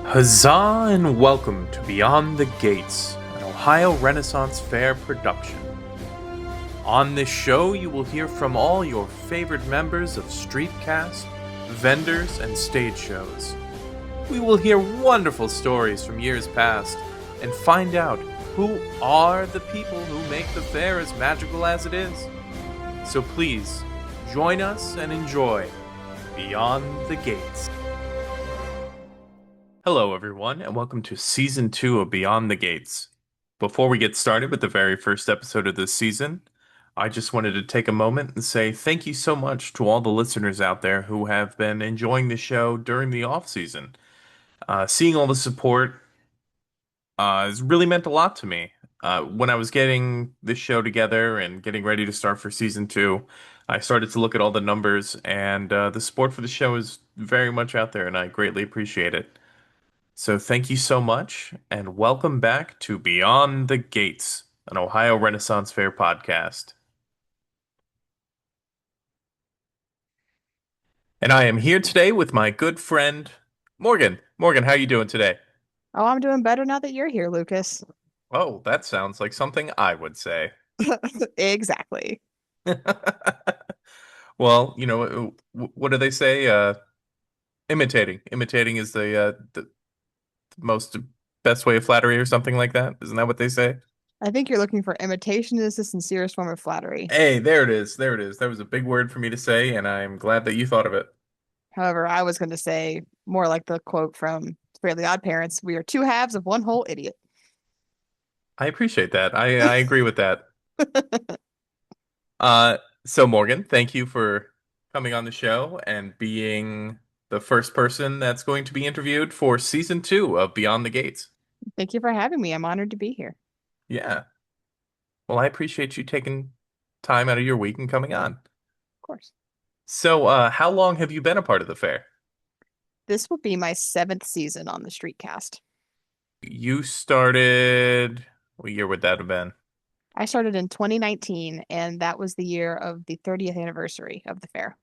Huzzah and welcome to Beyond the Gates, an Ohio Renaissance Fair production. On this show, you will hear from all your favorite members of Streetcast, vendors, and stage shows. We will hear wonderful stories from years past and find out who are the people who make the fair as magical as it is. So please, join us and enjoy Beyond the Gates. Hello, everyone, and welcome to Season 2 of Beyond the Gates. Before we get started with the very first episode of this season, I just wanted to take a moment and say thank you so much to all the listeners out there who have been enjoying the show during the off season. Seeing all the support has really meant a lot to me. When I was getting this show together and getting ready to start for Season 2, I started to look at all the numbers, and the support for the show is very much out there, and I greatly appreciate it. So thank you so much, and welcome back to Beyond the Gates, an Ohio Renaissance Fair podcast. And I am here today with my good friend Morgan. Morgan, how are you doing today? Oh, I'm doing better now that you're here, Lucas. Oh, that sounds like something I would say. Exactly. Well, what do they say? Imitating. Imitating is the most best way of flattery or something like that. Isn't that what they say? I think you're looking for imitation is the sincerest form of flattery. Hey, there it is. There it is. That was a big word for me to say, and I'm glad that you thought of it. However, I was going to say more like the quote from Fairly Odd Parents, we are two halves of one whole idiot. I appreciate that. I agree with that. So Morgan, thank you for coming on the show and being the first person that's going to be interviewed for season 2 of Beyond the Gates. Thank you for having me. I'm honored to be here. Yeah. Well, I appreciate you taking time out of your week and coming on. Of course. So, how long have you been a part of the fair? This will be my seventh season on the Streetcast. You started, what year would that have been? I started in 2019, and that was the year of the 30th anniversary of the fair.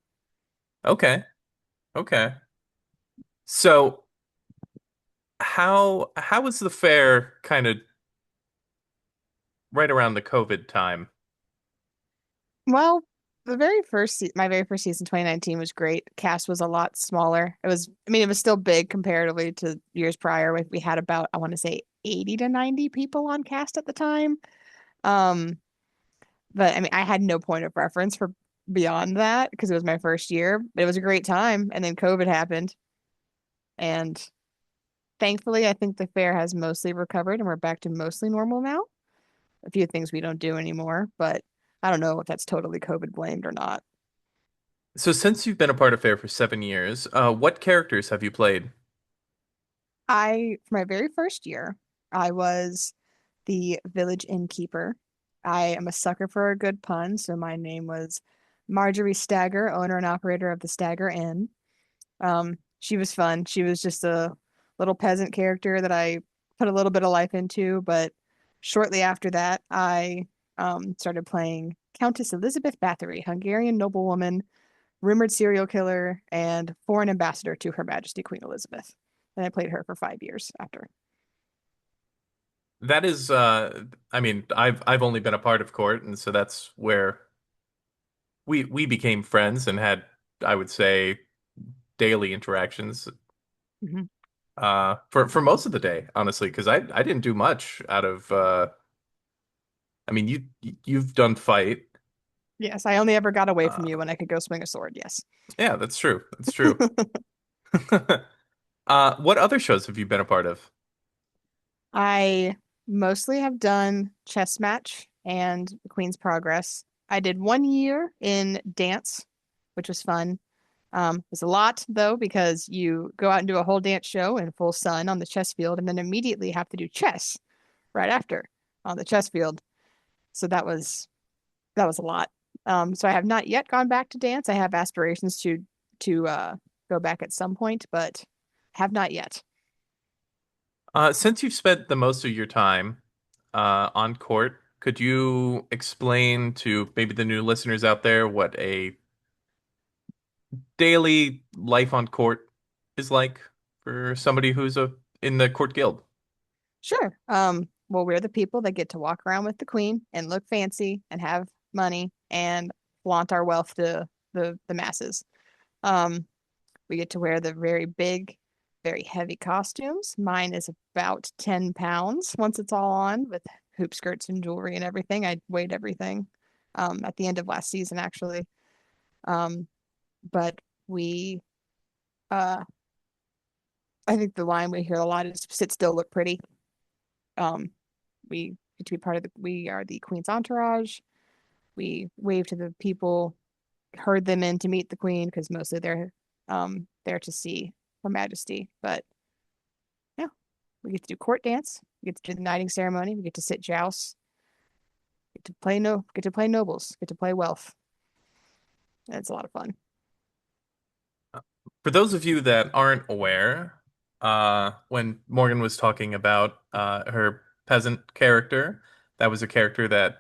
Okay. Okay. So, how was the fair kind of right around the COVID time? Well, my very first season, 2019, was great. Cast was a lot smaller. It was still big comparatively to years prior. We had about, I want to say, 80 to 90 people on cast at the time. Um, but I had no point of reference for beyond that because it was my first year. But it was a great time, and then COVID happened, and thankfully, I think the fair has mostly recovered, and we're back to mostly normal now. A few things we don't do anymore, but I don't know if that's totally COVID blamed or not. So since you've been a part of Fair for 7 years, what characters have you played? For my very first year, I was the village innkeeper. I am a sucker for a good pun, so my name was Marjorie Stagger, owner and operator of the Stagger Inn. She was fun. She was just a little peasant character that I put a little bit of life into, but shortly after that, I started playing Countess Elizabeth Bathory, Hungarian noblewoman, rumored serial killer, and foreign ambassador to Her Majesty Queen Elizabeth. And I played her for 5 years after. That is, I mean, I've only been a part of court, and so that's where we became friends and had, I would say, daily interactions. Mhm. For most of the day, honestly, because I didn't do much out of. I mean, you've done fight. Yes, I only ever got away from you Uh, when I could go swing a sword. Yes. yeah, that's true. That's true. What other shows have you been a part of? I mostly have done chess match and Queen's Progress. I did 1 year in dance, which was fun. It was a lot though because you go out and do a whole dance show in full sun on the chess field, and then immediately have to do chess right after on the chess field. So that was a lot. So I have not yet gone back to dance. I have aspirations to go back at some point, but have not yet. Since you've spent the most of your time on court, could you explain to maybe the new listeners out there what a daily life on court is like for somebody who's a in the court guild? Sure. Well, we're the people that get to walk around with the queen and look fancy and have money and flaunt our wealth to the masses. Um, we get to wear the very big, very heavy costumes. Mine is about 10 pounds once it's all on with hoop skirts and jewelry and everything. I weighed everything at the end of last season, actually. Um, but we, uh, I think the line we hear a lot is sit still, look pretty. Um, we get to be part of we are the queen's entourage. We wave to the people, herd them in to meet the queen because mostly they're there to see Her Majesty. But yeah, we get to do court dance. We get to do the knighting ceremony. We get to sit joust. Get to play nobles. Get to play wealth. And it's a lot of fun. For those of you that aren't aware, when Morgan was talking about her peasant character, that was a character that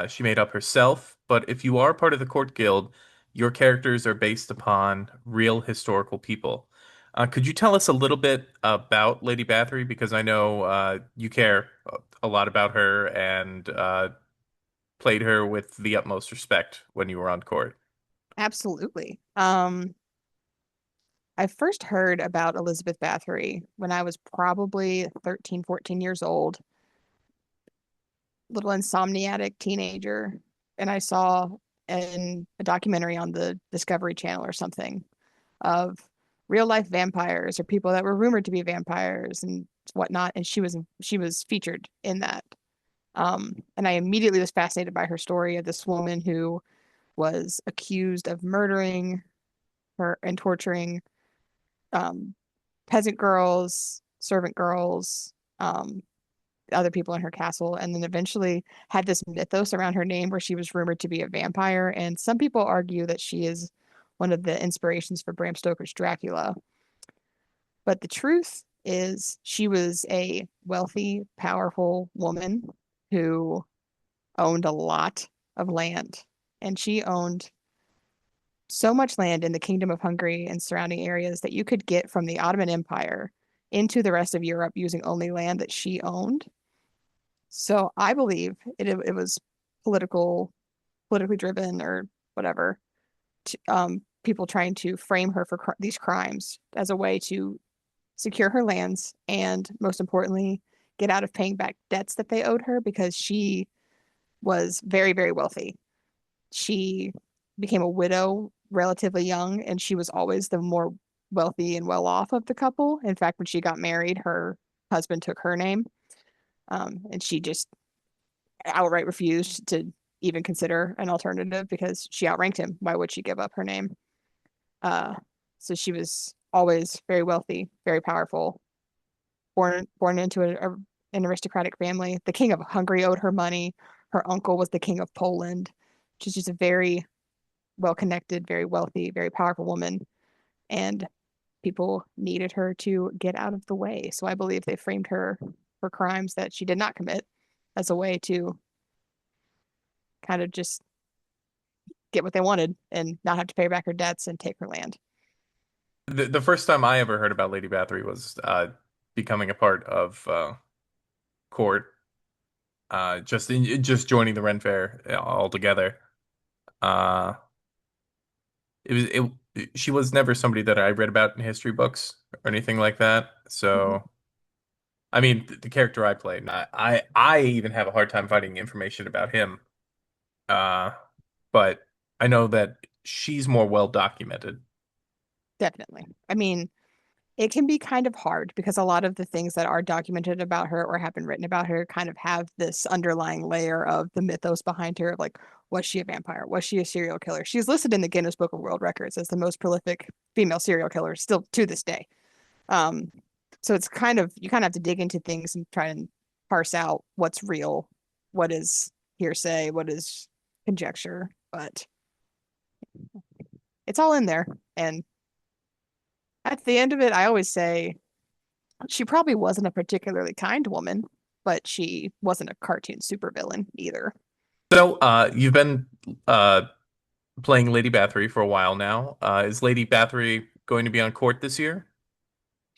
she made up herself. But if you are part of the court guild, your characters are based upon real historical people. Could you tell us a little bit about Lady Bathory? Because I know you care a lot about her and played her with the utmost respect when you were on court. Absolutely. I first heard about Elizabeth Bathory when I was probably 13, 14 years old, little insomniatic teenager, and I saw a documentary on the Discovery Channel or something of real life vampires or people that were rumored to be vampires and whatnot, and she was featured in that. And I immediately was fascinated by her story of this woman who was accused of murdering her and torturing um, peasant girls, servant girls, other people in her castle, and then eventually had this mythos around her name where she was rumored to be a vampire. And some people argue that she is one of the inspirations for Bram Stoker's Dracula. But the truth is, she was a wealthy, powerful woman who owned a lot of land. And she owned so much land in the Kingdom of Hungary and surrounding areas that you could get from the Ottoman Empire into the rest of Europe using only land that she owned. So I believe it was political, politically driven or whatever, people trying to frame her for these crimes as a way to secure her lands and, most importantly, get out of paying back debts that they owed her because she was very, very wealthy. She became a widow relatively young, and she was always the more wealthy and well off of the couple. In fact, when she got married, her husband took her name, and she just outright refused to even consider an alternative because she outranked him. Why would she give up her name? Uh, so she was always very wealthy, very powerful, born into an aristocratic family. The king of Hungary owed her money. Her uncle was the king of Poland. She's just a very well connected, very wealthy, very powerful woman. And people needed her to get out of the way. So I believe they framed her for crimes that she did not commit as a way to kind of just get what they wanted and not have to pay back her debts and take her land. The first time I ever heard about Lady Bathory was becoming a part of court, just joining the Ren Fair altogether. Uh, it was she was never somebody that I read about in history books or anything like that. Mhm. So I mean, the character I played, I even have a hard time finding information about him. Uh, but I know that she's more well documented. Definitely. I mean, it can be kind of hard because a lot of the things that are documented about her or have been written about her kind of have this underlying layer of the mythos behind her of like, was she a vampire? Was she a serial killer? She's listed in the Guinness Book of World Records as the most prolific female serial killer still to this day. Um, so it's kind of you kind of have to dig into things and try and parse out what's real, what is hearsay, what is conjecture, but it's all in there. And at the end of it, I always say she probably wasn't a particularly kind woman, but she wasn't a cartoon supervillain either. So, you've been uh playing Lady Bathory for a while now. Is Lady Bathory going to be on court this year?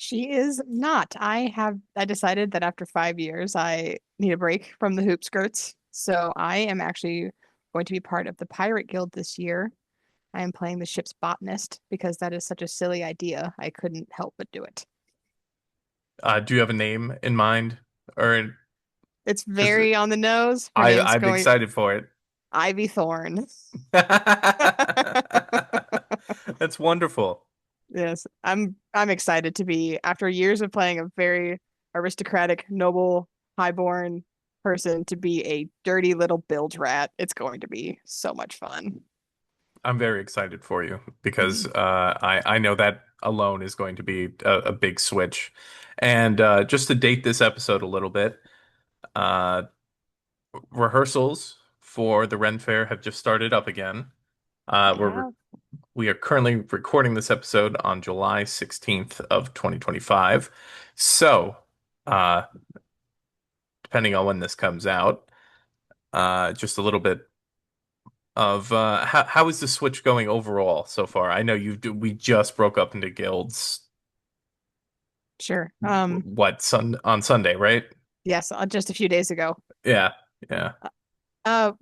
She is not. I decided that after 5 years I need a break from the hoop skirts. So I am actually going to be part of the Pirate Guild this year. I am playing the ship's botanist because that is such a silly idea. I couldn't help but do it. Do you have a name in mind, or It's just very on the nose. Her name's I'm going excited for it. Ivy Thorn. That's wonderful. Yes, I'm excited to be after years of playing a very aristocratic, noble, highborn person to be a dirty little bilge rat. It's going to be so much fun. I'm very excited for you because Mhm. I know that alone is going to be a big switch. And just to date this episode a little bit, uh, rehearsals for the Ren Fair have just started up again. They We're have. we are currently recording this episode on July 16th of 2025. So, uh, depending on when this comes out, just a little bit of how is the Switch going overall so far? I know we just broke up into guilds. Sure. What on Sunday, right? Yes, just a few days ago. Yeah, yeah.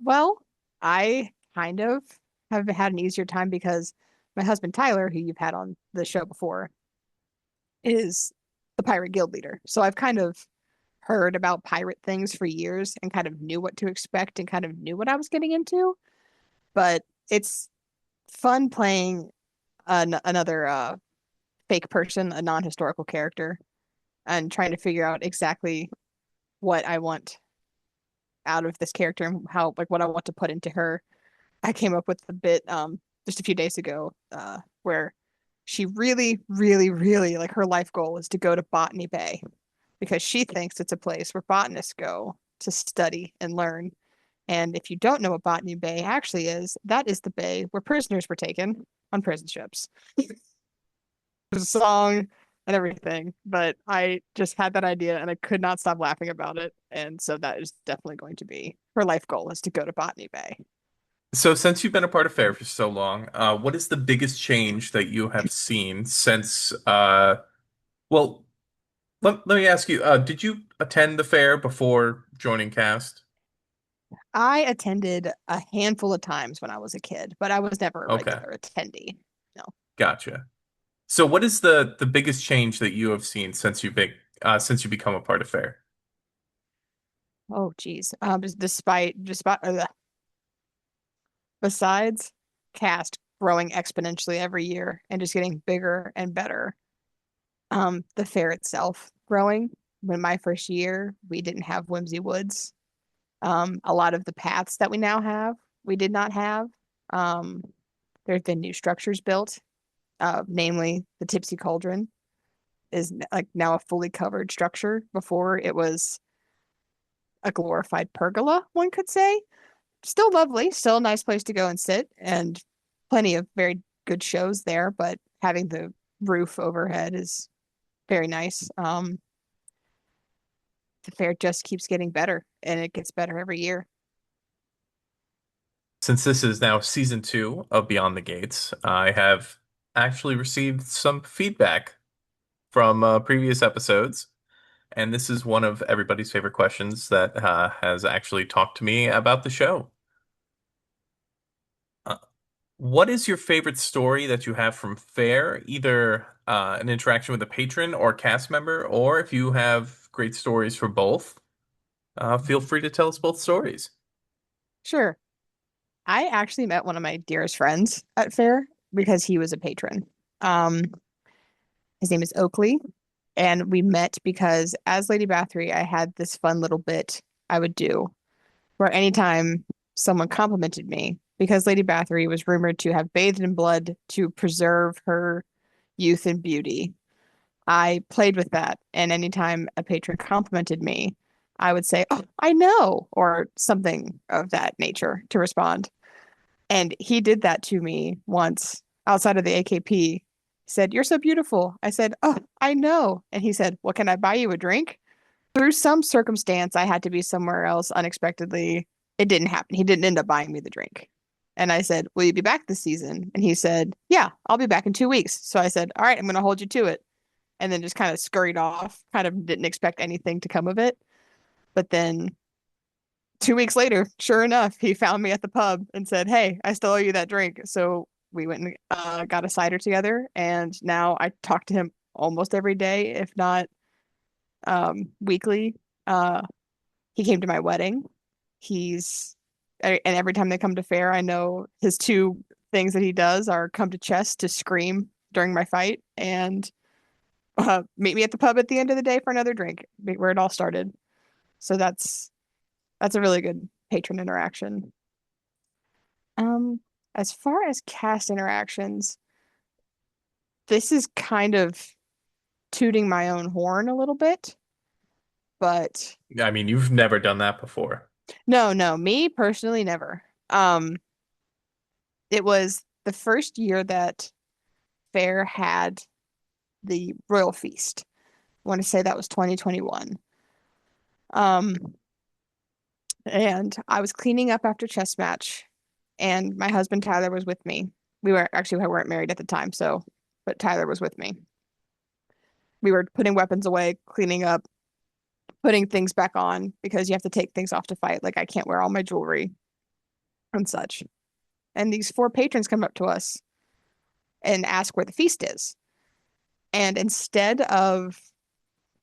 Well, I kind of have had an easier time because my husband Tyler, who you've had on the show before, is the pirate guild leader. So I've kind of heard about pirate things for years and kind of knew what to expect and kind of knew what I was getting into. But it's fun playing another fake person, a non-historical character, and trying to figure out exactly what I want out of this character and how like what I want to put into her. I came up with a bit just a few days ago where she really, really, really like her life goal is to go to Botany Bay because she thinks it's a place where botanists go to study and learn. And if you don't know what Botany Bay actually is, that is the bay where prisoners were taken on prison ships. There's a song and everything, but I just had that idea and I could not stop laughing about it. And so that is definitely going to be her life goal is to go to Botany Bay. So since you've been a part of Fair for so long, what is the biggest change that you have seen since well, let me ask you, did you attend the fair before joining cast? I attended a handful of times when I was a kid, but I was never a Okay, regular attendee. No. gotcha. So what is the biggest change that you have seen since you become a part of Fair? Oh, geez. Besides cast growing exponentially every year and just getting bigger and better, the fair itself growing. When my first year, we didn't have Whimsy Woods. A lot of the paths that we now have, we did not have. Um, there's been new structures built, namely the Tipsy Cauldron is like now a fully covered structure. Before it was a glorified pergola, one could say. Still lovely, still a nice place to go and sit, and plenty of very good shows there, but having the roof overhead is very nice. The fair just keeps getting better and it gets better every year. Since this is now season two of Beyond the Gates, I have actually received some feedback from previous episodes, and this is one of everybody's favorite questions that has actually talked to me about the show. Uh, what is your favorite story that you have from Fair? Either an interaction with a patron or cast member, or if you have great stories for both, feel free to tell us both stories. Sure. I actually met one of my dearest friends at fair because he was a patron. Um, his name is Oakley, and we met because as Lady Bathory, I had this fun little bit I would do where anytime someone complimented me, because Lady Bathory was rumored to have bathed in blood to preserve her youth and beauty, I played with that. And anytime a patron complimented me, I would say, "Oh, I know," or something of that nature to respond. And he did that to me once outside of the AKP. He said, "You're so beautiful." I said, "Oh, I know." And he said, "Well, can I buy you a drink?" Through some circumstance, I had to be somewhere else unexpectedly. It didn't happen. He didn't end up buying me the drink. And I said, "Will you be back this season?" And he said, "Yeah, I'll be back in 2 weeks." So I said, "All right, I'm going to hold you to it." and then just kind of scurried off. Kind of didn't expect anything to come of it. But then 2 weeks later, sure enough, he found me at the pub and said, "Hey, I still owe you that drink." So we went and got a cider together, and now I talk to him almost every day, if not weekly. Uh, he came to my wedding. And every time they come to Faire, I know his two things that he does are come to chess to scream during my fight and meet me at the pub at the end of the day for another drink, where it all started. So that's a really good patron interaction. Um, as far as cast interactions, this is kind of tooting my own horn a little bit, but I mean, you've never done that before. no, no, me personally never. Um, it was the first year that Fair had the Royal Feast. I want to say that was 2021. Um, and I was cleaning up after chess match, and my husband Tyler was with me. We weren't married at the time, so but Tyler was with me. We were putting weapons away, cleaning up, putting things back on because you have to take things off to fight. Like I can't wear all my jewelry and such. And these four patrons come up to us and ask where the feast is. And instead of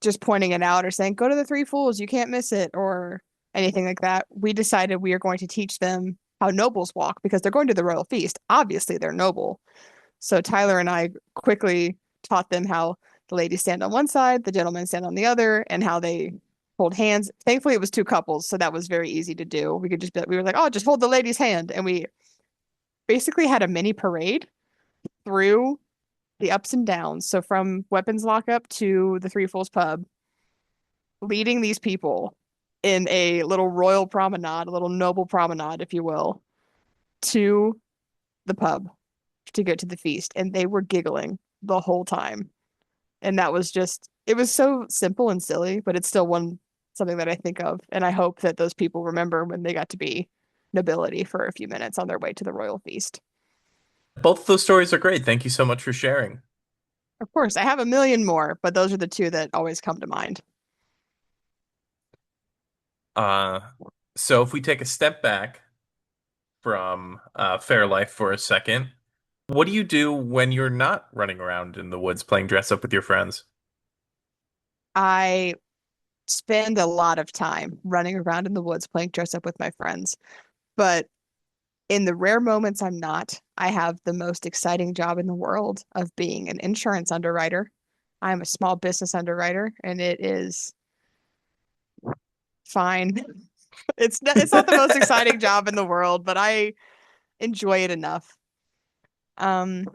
just pointing it out or saying, go to the Three Fools, you can't miss it, or anything like that, we decided we are going to teach them how nobles walk because they're going to the royal feast. Obviously, they're noble. So Tyler and I quickly taught them how the ladies stand on one side, the gentlemen stand on the other, and how they hold hands. Thankfully, it was two couples, so that was very easy to do. We were like, oh, just hold the lady's hand. And we basically had a mini parade through the ups and downs. So from weapons lockup to the Three Fools pub, leading these people in a little royal promenade, a little noble promenade, if you will, to the pub to go to the feast. And they were giggling the whole time. And that was just, it was so simple and silly, but it's still something that I think of. And I hope that those people remember when they got to be nobility for a few minutes on their way to the royal feast. Both those stories are great. Thank you so much for sharing. Of course, I have a million more, but those are the two that always come to mind. Uh, so if we take a step back from Fair Life for a second, what do you do when you're not running around in the woods playing dress up with your friends? I spend a lot of time running around in the woods playing dress up with my friends, but in the rare moments I'm not, I have the most exciting job in the world of being an insurance underwriter. I'm a small business underwriter, and it is fine. It's not the most exciting job in the world, but I enjoy it enough. Um,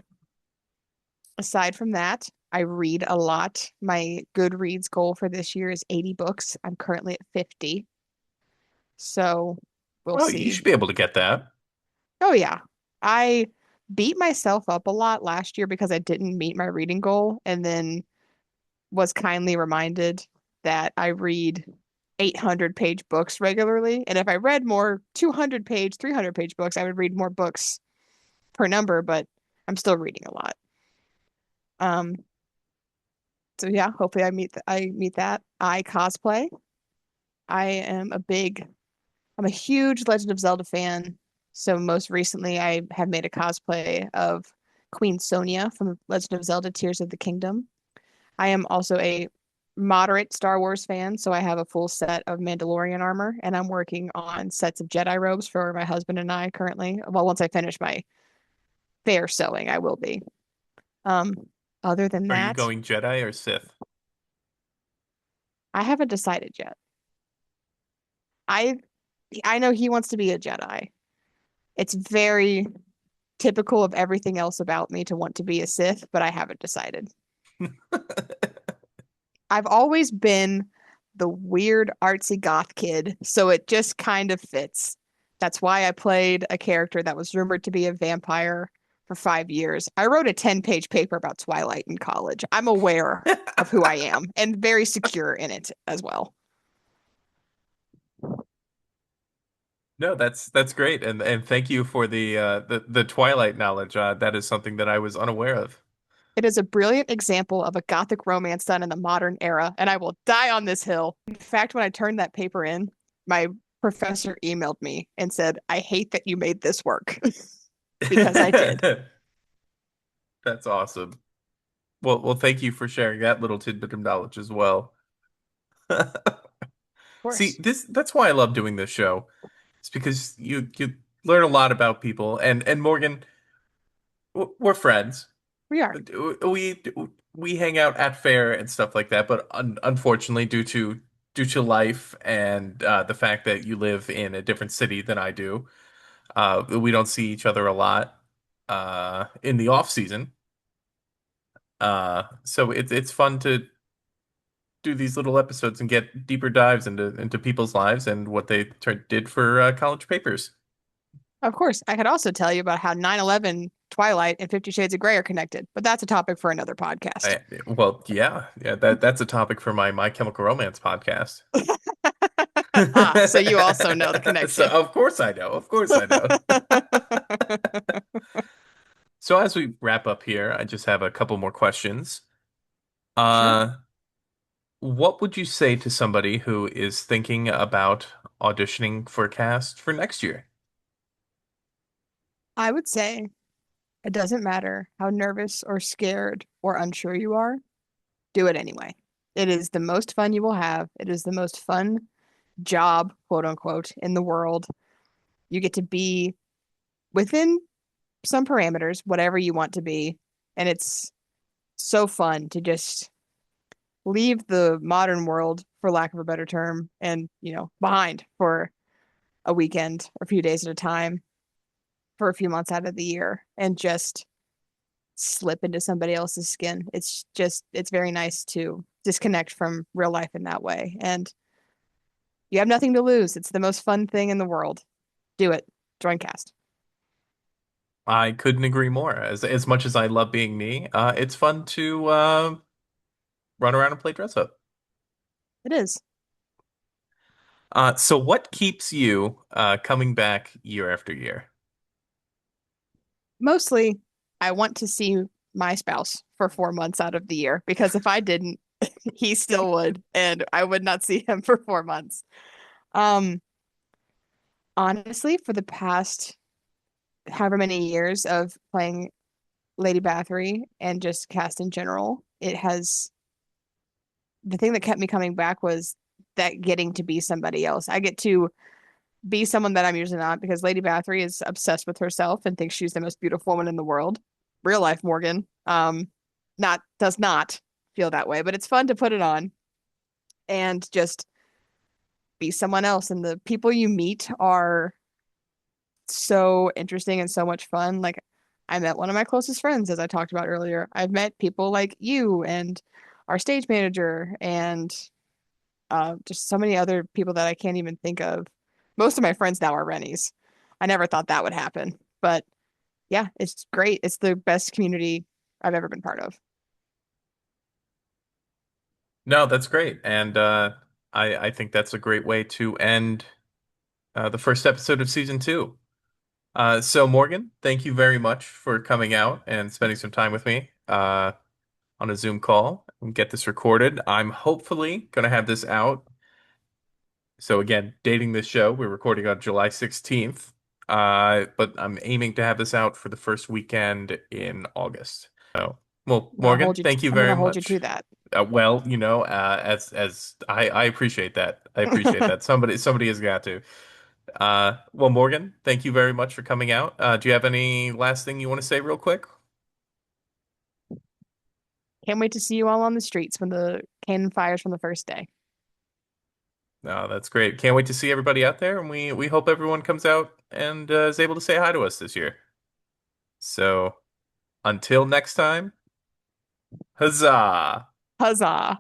aside from that, I read a lot. My Goodreads goal for this year is 80 books. I'm currently at 50. So we'll Oh, you see. should be able to get that. Oh yeah. I beat myself up a lot last year because I didn't meet my reading goal and then was kindly reminded that I read 800-page books regularly. And if I read more 200-page, 300-page books, I would read more books per number, but I'm still reading a lot. Um, so yeah, hopefully I meet that. I cosplay. I am I'm a huge Legend of Zelda fan. So most recently I have made a cosplay of Queen Sonia from Legend of Zelda Tears of the Kingdom. I am also a moderate Star Wars fan, so I have a full set of Mandalorian armor, and I'm working on sets of Jedi robes for my husband and I currently. Well, once I finish my fair sewing, I will be. Um, other than Are you that, going Jedi or Sith? I haven't decided yet. I I know he wants to be a Jedi. It's very typical of everything else about me to want to be a Sith, but I haven't decided. I've always been the weird artsy goth kid, so it just kind of fits. That's why I played a character that was rumored to be a vampire for 5 years. I wrote a 10-page paper about Twilight in college. I'm aware of who I am and very secure in it as well. No, that's great, and thank you for the Twilight knowledge. That is something that I was unaware of. It is a brilliant example of a Gothic romance done in the modern era, and I will die on this hill. In fact, when I turned that paper in, my professor emailed me and said, I hate that you made this work because I did. That's awesome. Well, thank you for sharing that little tidbit of knowledge as well. Of See, course, that's why I love doing this show. It's because you learn a lot about people and Morgan, we're friends. we are. We we hang out at fair and stuff like that, but unfortunately, due to life and the fact that you live in a different city than I do, we don't see each other a lot in the off season. So it's fun to do these little episodes and get deeper dives into people's lives and what they did for college papers. Of course, I could also tell you about how 9/11, Twilight, and 50 Shades of Grey are connected, but that's a topic for another podcast. I, well, yeah, that's a topic for my Chemical Romance podcast. Ah, so you also know the So connection. of course I know. Of course I know. So as we wrap up here, I just have a couple more questions. Sure. Uh, what would you say to somebody who is thinking about auditioning for a cast for next year? I would say it doesn't matter how nervous or scared or unsure you are, do it anyway. It is the most fun you will have. It is the most fun job, quote unquote, in the world. You get to be within some parameters, whatever you want to be. And it's so fun to just leave the modern world, for lack of a better term, and, behind for a weekend, a few days at a time, for a few months out of the year, and just slip into somebody else's skin. It's very nice to disconnect from real life in that way. And you have nothing to lose. It's the most fun thing in the world. Do it. Join cast. I couldn't agree more. As much as I love being me, it's fun to run around and play dress up. It is. So what keeps you coming back year after year? Mostly, I want to see my spouse for 4 months out of the year because if I didn't, he still would, and I would not see him for 4 months. Um, Honestly, for the past however many years of playing Lady Bathory and just cast in general, it has the thing that kept me coming back was that getting to be somebody else. I get to be someone that I'm usually not because Lady Bathory is obsessed with herself and thinks she's the most beautiful woman in the world. Real life Morgan, not does not feel that way, but it's fun to put it on and just be someone else. And the people you meet are so interesting and so much fun. Like I met one of my closest friends, as I talked about earlier. I've met people like you and our stage manager and just so many other people that I can't even think of. Most of my friends now are Rennies. I never thought that would happen, but yeah, it's great. It's the best community I've ever been part of. No, that's great, and I think that's a great way to end the first episode of season two. So Morgan, thank you very much for coming out and spending some time with me on a Zoom call and get this recorded. I'm hopefully going to have this out. So again, dating this show, we're recording on July 16th, but I'm aiming to have this out for the first weekend in August. So, well, Morgan, thank you I'm gonna very hold you to much. that. Well, as I appreciate that. I appreciate that. Somebody has got to. Well, Morgan, thank you very much for coming out. Do you have any last thing you want to say real quick? Can't wait to see you all on the streets when the cannon fires from the first day. No, that's great. Can't wait to see everybody out there, and we hope everyone comes out and is able to say hi to us this year. So until next time, huzzah! Huzzah!